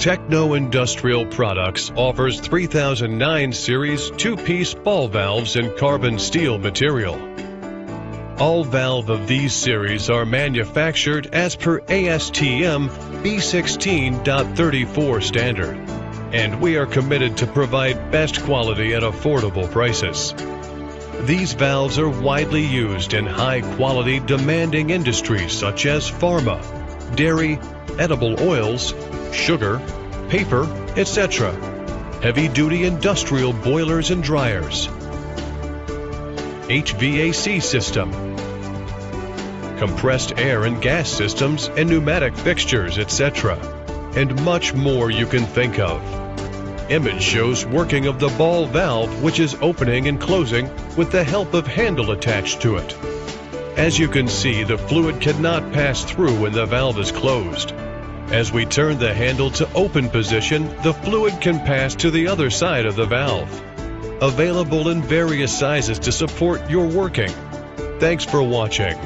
Techno Industrial Products offers 3009 series 2-piece ball valves in carbon steel material. All valve of these series are manufactured as per ASTM B16.34 standard, and we are committed to provide best quality at affordable prices. These valves are widely used in high-quality, demanding industries such as pharma, dairy, edible oils, sugar, paper, etc., heavy-duty industrial boilers and dryers, HVAC system, compressed air and gas systems and pneumatic fixtures, etc., and much more you can think of. Image shows working of the ball valve, which is opening and closing with the help of handle attached to it. As you can see, the fluid cannot pass through when the valve is closed. As we turn the handle to open position, the fluid can pass to the other side of the valve. Available in various sizes to support your working. Thanks for watching.